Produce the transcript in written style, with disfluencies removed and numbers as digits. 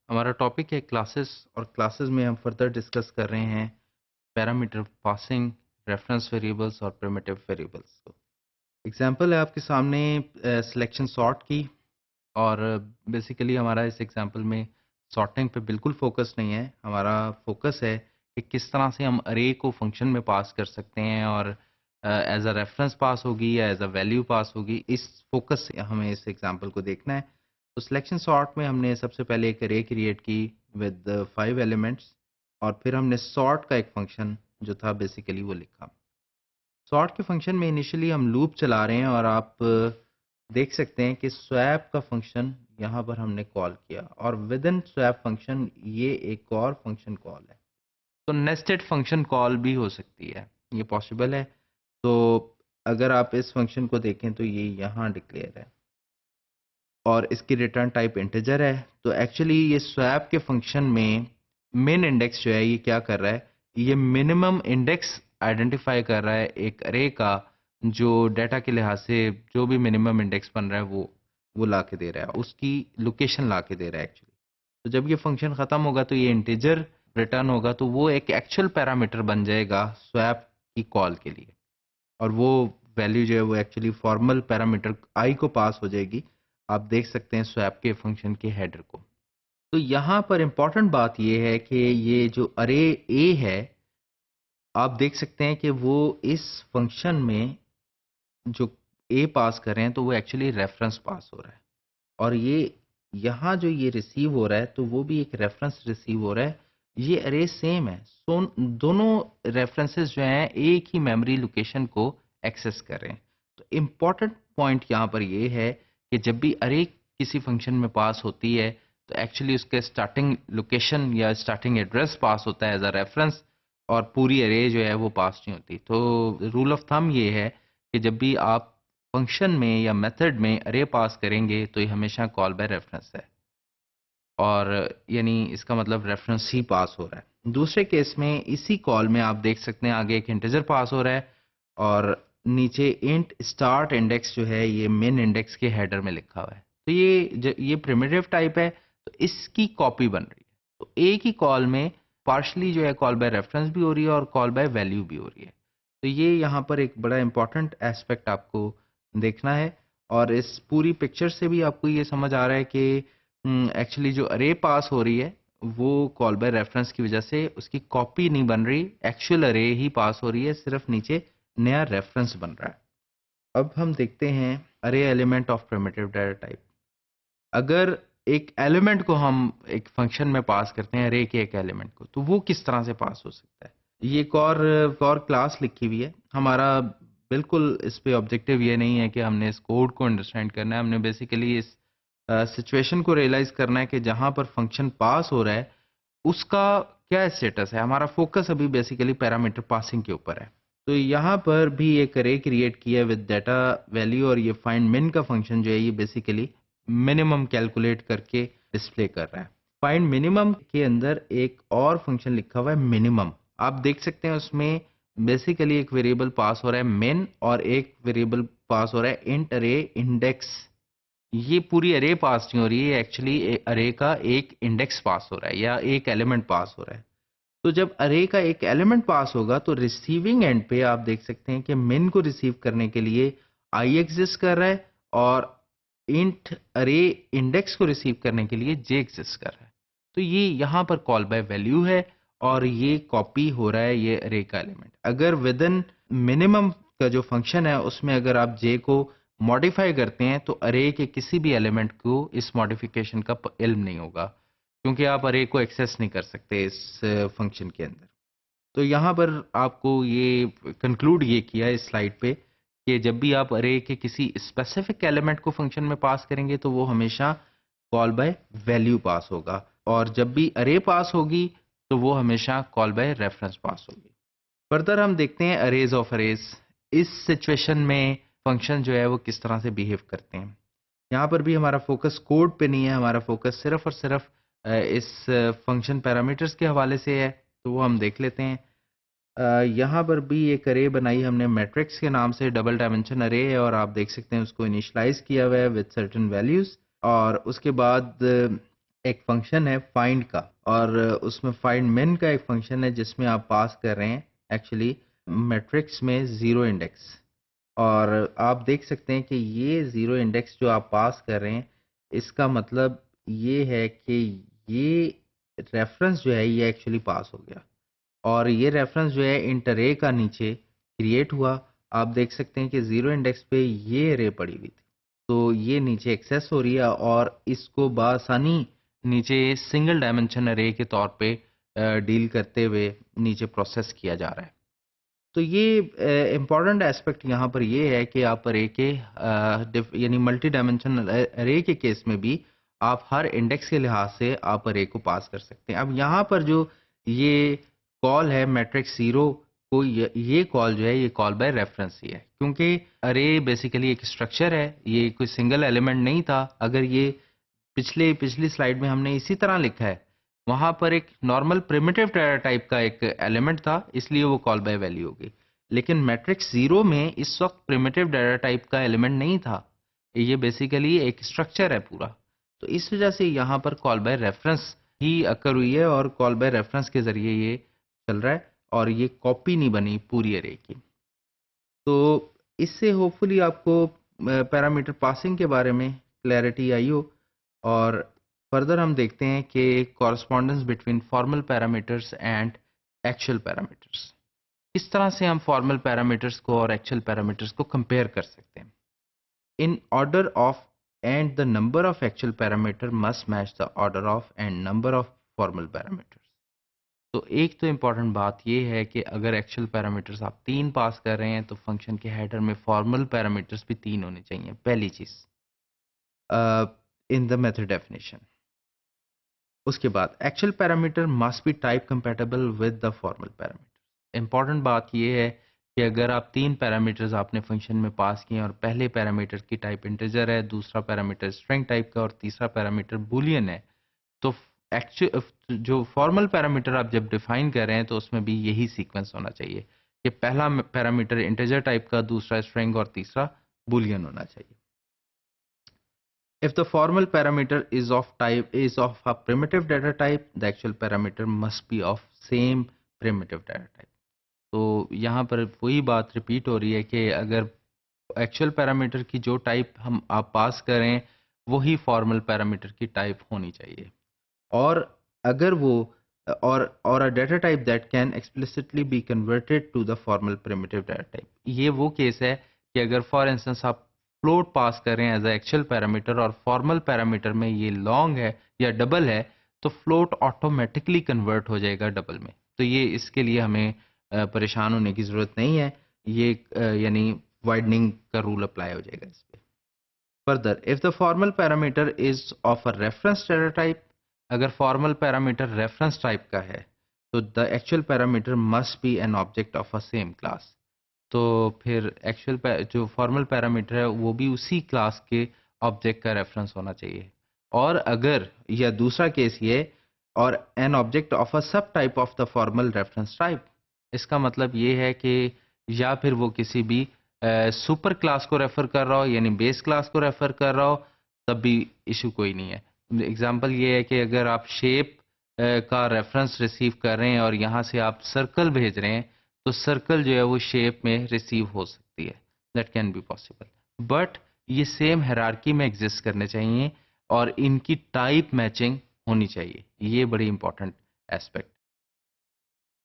हमारा टॉपिक है क्लासेस और क्लासेस में हम फर्दर डिस्कस कर रहे हैं पैरामीटर पासिंग, रेफरेंस वेरिएबल्स और प्रिमिटिव वेरिएबल्स को। एग्जांपल है आपके सामने सिलेक्शन सॉर्ट की। और बेसिकली हमारा इस एग्जांपल में सॉर्टिंग पे बिल्कुल फोकस नहीं है। हमारा फोकस है कि किस तरह से हम अरे को फंक्शन में पास कर सकते हैं और एज अ रेफरेंस पास होगी या एज अ वैल्यू पास होगी। इस फोकस से हमें इस एग्जांपल को देखना है। तो सिलेक्शन सॉर्ट में हमने सबसे पहले एक अरे क्रिएट की विद 5 एलिमेंट्स और फिर हमने सॉर्ट का एक फंक्शन जो था बेसिकली वो लिखा। सॉर्ट के फंक्शन में इनिशियली हम लूप चला रहे हैं और आप देख सकते हैं कि स्वैप का फंक्शन यहाँ पर हमने कॉल किया और विद इन स्वैप फंक्शन ये एक और फंक्शन कॉल है। तो नेस्टेड फंक्शन कॉल भी हो सकती है, ये पॉसिबल है। तो अगर आप इस फंक्शन को देखें तो ये यहाँ डिक्लेयर है और इसकी रिटर्न टाइप इंटीजर है। तो एक्चुअली ये स्वैप के फंक्शन में मिन इंडेक्स जो है ये क्या कर रहा है, ये मिनिमम इंडेक्स आइडेंटिफाई कर रहा है एक अरे का, जो डाटा के लिहाज से जो भी मिनिमम इंडेक्स बन रहा है वो ला के दे रहा है, उसकी लोकेशन ला के दे रहा है एक्चुअली। तो जब ये फंक्शन खत्म होगा तो ये इंटीजर रिटर्न होगा, तो वो एक एक्चुअल पैरामीटर बन जाएगा स्वैप की कॉल के लिए। और वो वैल्यू जो है वो एक्चुअली फॉर्मल पैरामीटर आई को पास हो जाएगी। आप देख सकते हैं स्वैप के फंक्शन के हेडर को। तो यहाँ पर इंपॉर्टेंट बात ये है कि ये जो अरे ए है, आप देख सकते हैं कि वो इस फंक्शन में जो ए पास कर रहे हैं तो वो एक्चुअली रेफरेंस पास हो रहा है। और ये यहाँ जो ये रिसीव हो रहा है तो वो भी एक रेफरेंस रिसीव हो रहा है। ये अरे सेम है, सो दोनों रेफरेंसेस जो हैं एक ही मेमोरी लोकेशन को एक्सेस कर रहे हैं। तो इम्पॉर्टेंट पॉइंट यहाँ पर ये है कि जब भी अरे किसी फंक्शन में पास होती है तो एक्चुअली उसके स्टार्टिंग लोकेशन या स्टार्टिंग एड्रेस पास होता है एज अ रेफरेंस, और पूरी अरे जो है वो पास नहीं होती। तो रूल ऑफ थंब ये है कि जब भी आप फंक्शन में या मेथड में अरे पास करेंगे तो ये हमेशा कॉल बाय रेफरेंस है, और यानी इसका मतलब रेफरेंस ही पास हो रहा है। दूसरे केस में इसी कॉल में आप देख सकते हैं आगे एक इंटीजर पास हो रहा है और नीचे इंट स्टार्ट इंडेक्स जो है ये मेन इंडेक्स के हेडर में लिखा हुआ है। तो ये प्रिमिटिव टाइप है, तो इसकी कॉपी बन रही है। तो एक ही कॉल में पार्शली जो है कॉल बाय रेफरेंस भी हो रही है और कॉल बाय वैल्यू भी हो रही है। तो ये यहाँ पर एक बड़ा इंपॉर्टेंट एस्पेक्ट आपको देखना है। और इस पूरी पिक्चर से भी आपको ये समझ आ रहा है कि एक्चुअली जो अरे पास हो रही है वो कॉल बाय रेफरेंस की वजह से उसकी कॉपी नहीं बन रही, एक्चुअल अरे ही पास हो रही है, सिर्फ नीचे नया रेफरेंस बन रहा है। अब हम देखते हैं अरे element of primitive data type. अगर एक एलिमेंट को हम एक फंक्शन में पास करते हैं अरे के एक एलिमेंट को, तो वो किस तरह से पास हो सकता है। ये एक और क्लास लिखी हुई है। हमारा बिल्कुल इस पे ऑब्जेक्टिव ये नहीं है कि हमने इस कोड को अंडरस्टैंड करना है। हमने बेसिकली इस सिचुएशन को रियलाइज करना है कि जहां पर फंक्शन पास हो रहा है उसका क्या स्टेटस है। हमारा फोकस अभी बेसिकली पैरामीटर पासिंग के ऊपर है। तो यहाँ पर भी एक अरे क्रिएट किया है विद डाटा वैल्यू, और ये फाइंड मिन का फंक्शन जो है ये बेसिकली मिनिमम कैलकुलेट करके डिस्प्ले कर रहा है। फाइंड मिनिमम के अंदर एक और फंक्शन लिखा हुआ है मिनिमम। आप देख सकते हैं उसमें बेसिकली एक वेरिएबल पास हो रहा है मिन और एक वेरिएबल पास हो रहा है इंट अरे इंडेक्स। ये पूरी अरे पास नहीं हो रही है, एक्चुअली अरे का एक इंडेक्स पास हो रहा है या एक एलिमेंट पास हो रहा है। तो जब अरे का एक एलिमेंट पास होगा तो रिसीविंग एंड पे आप देख सकते हैं कि मिन को रिसीव करने के लिए आई एग्जिस्ट कर रहा है और इंट अरे इंडेक्स को रिसीव करने के लिए जे एग्जिस्ट कर रहा है। तो ये यहाँ पर कॉल बाय वैल्यू है और ये कॉपी हो रहा है ये अरे का एलिमेंट। अगर विद इन मिनिमम का जो फंक्शन है उसमें अगर आप जे को मॉडिफाई करते हैं तो अरे के किसी भी एलिमेंट को इस मॉडिफिकेशन का इल्म नहीं होगा, क्योंकि आप अरे को एक्सेस नहीं कर सकते इस फंक्शन के अंदर। तो यहाँ पर आपको ये कंक्लूड ये किया इस स्लाइड पे कि जब भी आप अरे के किसी स्पेसिफिक एलिमेंट को फंक्शन में पास करेंगे तो वो हमेशा कॉल बाय वैल्यू पास होगा, और जब भी अरे पास होगी तो वो हमेशा कॉल बाय रेफरेंस पास होगी। फर्दर हम देखते हैं अरेज ऑफ अरेज। इस सिचुएशन में फंक्शन जो है वो किस तरह से बिहेव करते हैं। यहाँ पर भी हमारा फोकस कोड पे नहीं है, हमारा फोकस सिर्फ और सिर्फ इस फंक्शन पैरामीटर्स के हवाले से है। तो वो हम देख लेते हैं। यहाँ पर भी एक अरे बनाई हमने मैट्रिक्स के नाम से, डबल डायमेंशन अरे है, और आप देख सकते हैं उसको इनिशियलाइज किया हुआ है विद सर्टेन वैल्यूज। और उसके बाद एक फंक्शन है फाइंड का, और उसमें फाइंड मिन का एक फंक्शन है जिसमें आप पास कर रहे हैं एक्चुअली मैट्रिक्स में जीरो इंडेक्स। और आप देख सकते हैं कि ये जीरो इंडेक्स जो आप पास कर रहे हैं, इसका मतलब ये है कि ये रेफरेंस जो है ये एक्चुअली पास हो गया, और ये रेफरेंस जो है इंटर ए का नीचे क्रिएट हुआ। आप देख सकते हैं कि जीरो इंडेक्स पे ये रे पड़ी हुई थी, तो ये नीचे एक्सेस हो रही है और इसको बासानी नीचे सिंगल डायमेंशन अरे के तौर पे डील करते हुए नीचे प्रोसेस किया जा रहा है। तो ये इम्पॉर्टेंट एस्पेक्ट यहाँ पर ये है कि आप अरे के यानी मल्टी डायमेंशनल अरे के केस में भी आप हर इंडेक्स के लिहाज से आप अरे को पास कर सकते हैं। अब यहाँ पर जो ये कॉल है मैट्रिक्स जीरो को, ये कॉल जो है ये कॉल बाय रेफरेंस ही है, क्योंकि अरे बेसिकली एक स्ट्रक्चर है, ये कोई सिंगल एलिमेंट नहीं था। अगर ये पिछली स्लाइड में हमने इसी तरह लिखा है, वहां पर एक नॉर्मल प्रिमिटिव डाटा टाइप का एक एलिमेंट था, इसलिए वो कॉल बाय वैल्यू हो गई। लेकिन मैट्रिक्स जीरो में इस वक्त प्रिमिटिव डाटा टाइप का एलिमेंट नहीं था, ये बेसिकली एक स्ट्रक्चर है पूरा। तो इस वजह से यहाँ पर कॉल बाय रेफरेंस ही अकर हुई है और कॉल बाय रेफरेंस के जरिए ये चल रहा है, और ये कॉपी नहीं बनी पूरी अरे की। तो इससे होपफुली आपको पैरामीटर पासिंग के बारे में क्लैरिटी आई हो। और फर्दर हम देखते हैं कि correspondence between formal parameters and actual parameters, किस तरह से हम फॉर्मल पैरामीटर्स को और एक्चुअल पैरामीटर्स को कंपेयर कर सकते हैं। In order of and the number of actual parameter must match the order of and number of formal parameters. तो एक तो इम्पॉर्टेंट बात यह है कि अगर एक्चुअल पैरामीटर्स आप 3 पास कर रहे हैं तो फंक्शन के हेडर में फॉर्मल पैरामीटर्स भी 3 होने चाहिए, पहली चीज इन द मेथड डेफिनेशन। उसके बाद actual parameter must be type compatible with the formal parameter. Important बात यह है कि अगर आप 3 पैरामीटर्स आपने फंक्शन में पास किए और पहले पैरामीटर की टाइप इंटीजर है, दूसरा पैरामीटर स्ट्रिंग टाइप का और तीसरा पैरामीटर बूलियन है, तो एक्चुअल जो फॉर्मल पैरामीटर आप जब डिफाइन कर रहे हैं तो उसमें भी यही सीक्वेंस होना चाहिए कि पहला पैरामीटर इंटीजर टाइप का, दूसरा स्ट्रिंग और तीसरा बूलियन होना चाहिए। If the formal parameter is of a primitive data type, the actual parameter must be of same primitive data type. तो यहाँ पर वही बात रिपीट हो रही है कि अगर एक्चुअल पैरामीटर की जो टाइप हम आप पास करें वही फॉर्मल पैरामीटर की टाइप होनी चाहिए। और अगर वो और a data type that can explicitly be converted to the formal primitive data type. ये वो केस है कि अगर फॉर इंस्टेंस आप फ्लोट पास कर रहे हैं एज अ एक्चुअल पैरामीटर और फॉर्मल पैरामीटर में ये लॉन्ग है या डबल है, तो फ्लोट ऑटोमेटिकली कन्वर्ट हो जाएगा डबल में। तो ये इसके लिए हमें परेशान होने की ज़रूरत नहीं है, ये यानी वाइडनिंग का रूल अप्लाई हो जाएगा इस पर। Further, if the formal parameter is of a reference data type, अगर फॉर्मल पैरामीटर रेफरेंस टाइप का है तो the actual parameter must be an object of a same class. तो फिर एक्चुअल जो फॉर्मल पैरामीटर है वो भी उसी क्लास के ऑब्जेक्ट का रेफरेंस होना चाहिए। और अगर या दूसरा केस ये, और एन ऑब्जेक्ट ऑफ अ सब type of the formal reference type, इसका मतलब ये है कि या फिर वो किसी भी सुपर क्लास को रेफर कर रहा हो यानी बेस क्लास को रेफर कर रहा हो, तब भी इशू कोई नहीं है। एग्जांपल ये है कि अगर आप शेप का रेफरेंस रिसीव कर रहे हैं और यहाँ से आप सर्कल भेज रहे हैं, तो सर्कल जो है वो शेप में रिसीव हो सकती है, that can be possible. But ये सेम हायरार्की में एग्जिस्ट करने चाहिए और इनकी टाइप मैचिंग होनी चाहिए, ये बड़ी इंपॉर्टेंट एस्पेक्ट